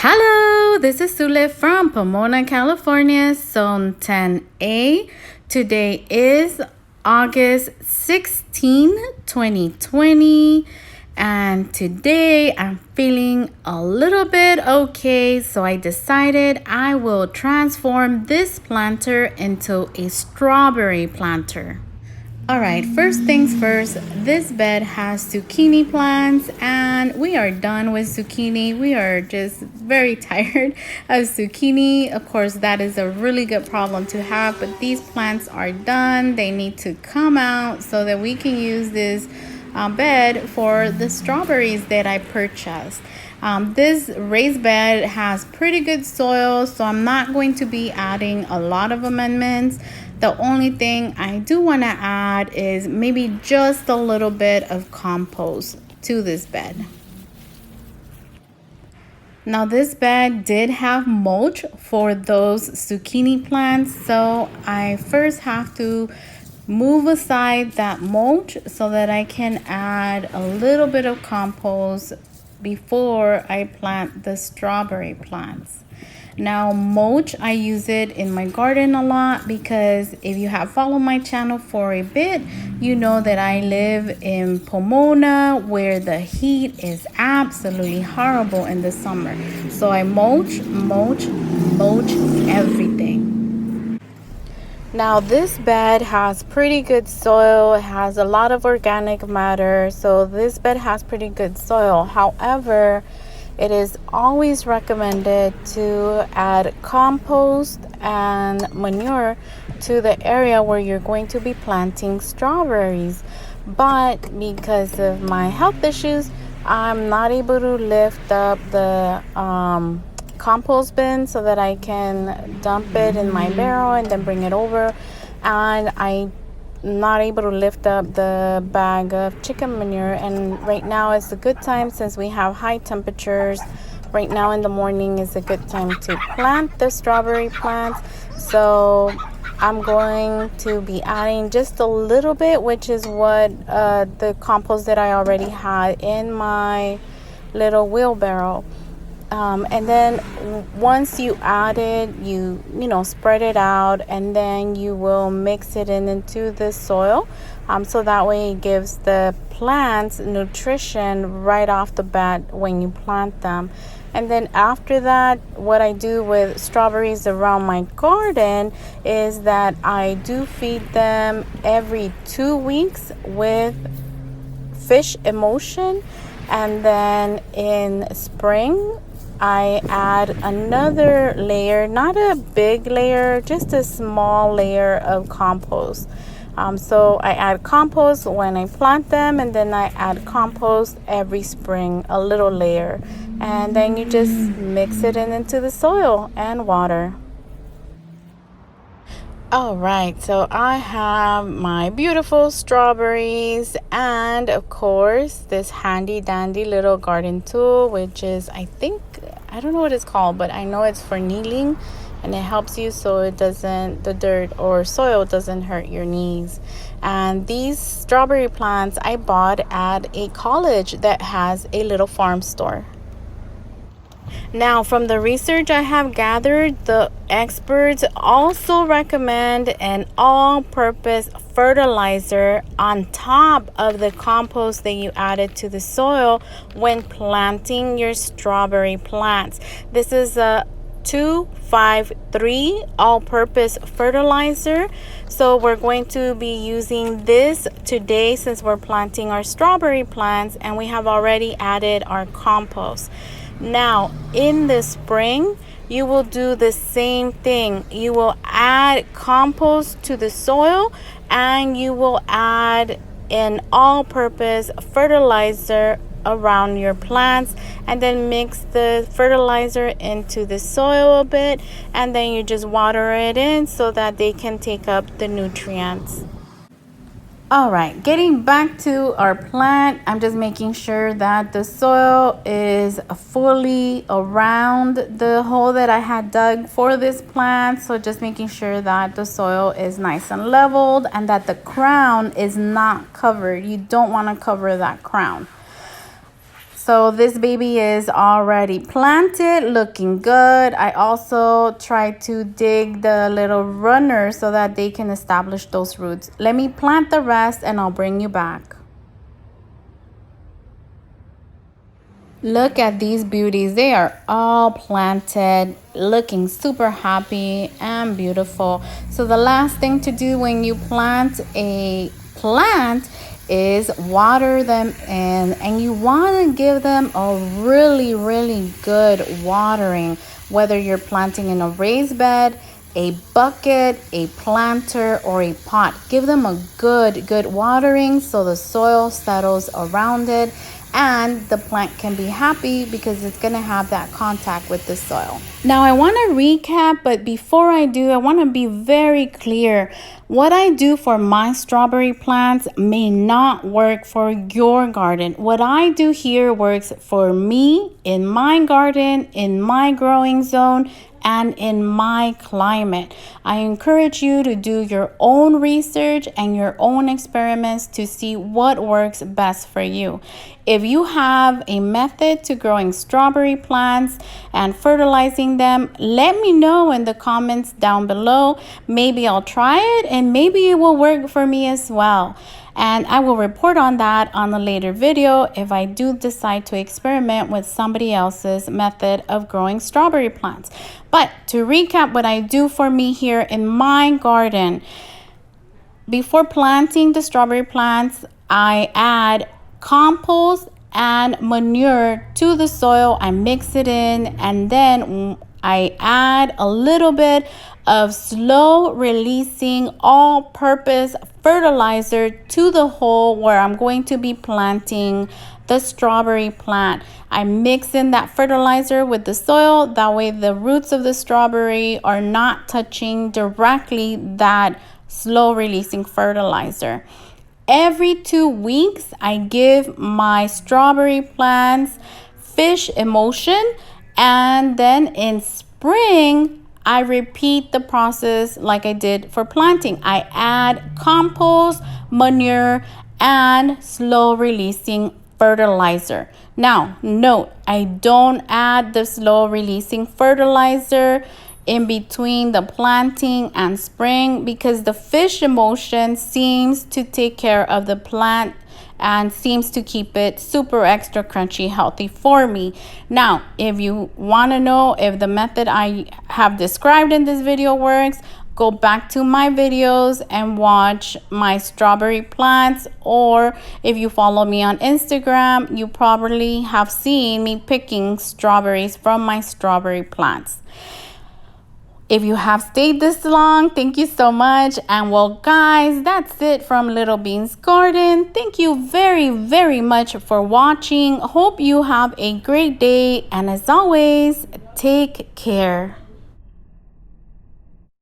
Hello, this is Zule from Pomona, California, Zone 10A. Today is August 16, 2020, and today I'm feeling a little bit okay, so I decided I will transform this planter into a strawberry planter. Alright, first things first, this bed has zucchini plants and we are done with zucchini. We are just very tired of zucchini. Of course, that is a really good problem to have, but these plants are done. They need to come out so that we can use this bed for the strawberries that I purchased. This raised bed has pretty good soil, so I'm not going to be adding a lot of amendments. The only thing I do want to add is maybe just a little bit of compost to this bed. Now this bed did have mulch for those zucchini plants, so I first have to move aside that mulch so that I can add a little bit of compost before I plant the strawberry plants. Now mulch, I use it in my garden a lot because if you have followed my channel for a bit, you know that I live in Pomona where the heat is absolutely horrible in the summer. So I mulch everything. Now this bed has pretty good soil. It has a lot of organic matter, so this bed has pretty good soil. However, it is always recommended to add compost and manure to the area where you're going to be planting strawberries. But because of my health issues, I'm not able to lift up the compost bin so that I can dump it in my barrel and then bring it over. And I'm not able to lift up the bag of chicken manure, and right now is a good time since we have high temperatures. Right now in the morning is a good time to plant the strawberry plants, so I'm going to be adding just a little bit, which is what the compost that I already had in my little wheelbarrow. And then once you add it, you spread it out, and then you will mix it into the soil, so that way it gives the plants nutrition right off the bat when you plant them. And then after that, what I do with strawberries around my garden is that I do feed them every 2 weeks with fish emulsion, and then in spring I add another layer, not a big layer, just a small layer of compost. So I add compost when I plant them, and then I add compost every spring, a little layer. And then you just mix it into the soil and water. All right, so I have my beautiful strawberries and of course this handy dandy little garden tool, which is, I don't know what it's called, but I know it's for kneeling, and it helps you so it doesn't, the dirt or soil doesn't hurt your knees. And these strawberry plants I bought at a college that has a little farm store. Now, from the research I have gathered, the experts also recommend an all-purpose fertilizer on top of the compost that you added to the soil when planting your strawberry plants. This is a 253 all-purpose fertilizer. So we're going to be using this today since we're planting our strawberry plants and we have already added our compost. Now, in the spring, you will do the same thing. You will add compost to the soil, and you will add an all-purpose fertilizer around your plants, and then mix the fertilizer into the soil a bit, and then you just water it in so that they can take up the nutrients. All right, getting back to our plant, I'm just making sure that the soil is fully around the hole that I had dug for this plant. So just making sure that the soil is nice and leveled and that the crown is not covered. You don't want to cover that crown. So this baby is already planted, looking good. I also tried to dig the little runners so that they can establish those roots. Let me plant the rest and I'll bring you back. Look at these beauties. They are all planted, looking super happy and beautiful. So the last thing to do when you plant a plant is water them and you want to give them a really good watering, whether you're planting in a raised bed, a bucket, a planter, or a pot. Give them a good watering so the soil settles around it and the plant can be happy because it's going to have that contact with the soil. Now I want to recap, but before I do, I want to be very clear. What I do for my strawberry plants may not work for your garden. What I do here works for me in my garden, in my growing zone, and in my climate. I encourage you to do your own research and your own experiments to see what works best for you. If you have a method to growing strawberry plants and fertilizing them, let me know in the comments down below. Maybe I'll try it and maybe it will work for me as well. And I will report on that on a later video if I do decide to experiment with somebody else's method of growing strawberry plants. But to recap what I do for me here in my garden, before planting the strawberry plants, I add compost and manure to the soil. I mix it in and then I add a little bit of slow releasing all-purpose fertilizer to the hole where I'm going to be planting the strawberry plant. I mix in that fertilizer with the soil. That way the roots of the strawberry are not touching directly that slow releasing fertilizer. Every 2 weeks, I give my strawberry plants fish emulsion, and then in spring, I repeat the process like I did for planting. I add compost, manure, and slow releasing fertilizer. Now, note, I don't add the slow releasing fertilizer in between the planting and spring because the fish emulsion seems to take care of the plant and seems to keep it super extra crunchy healthy for me. Now, if you want to know if the method I have described in this video works, go back to my videos and watch my strawberry plants, or if you follow me on Instagram, you probably have seen me picking strawberries from my strawberry plants. If you have stayed this long, thank you so much. And well, guys, that's it from Little Bean's Garden. Thank you very much for watching. Hope you have a great day. And as always, take care.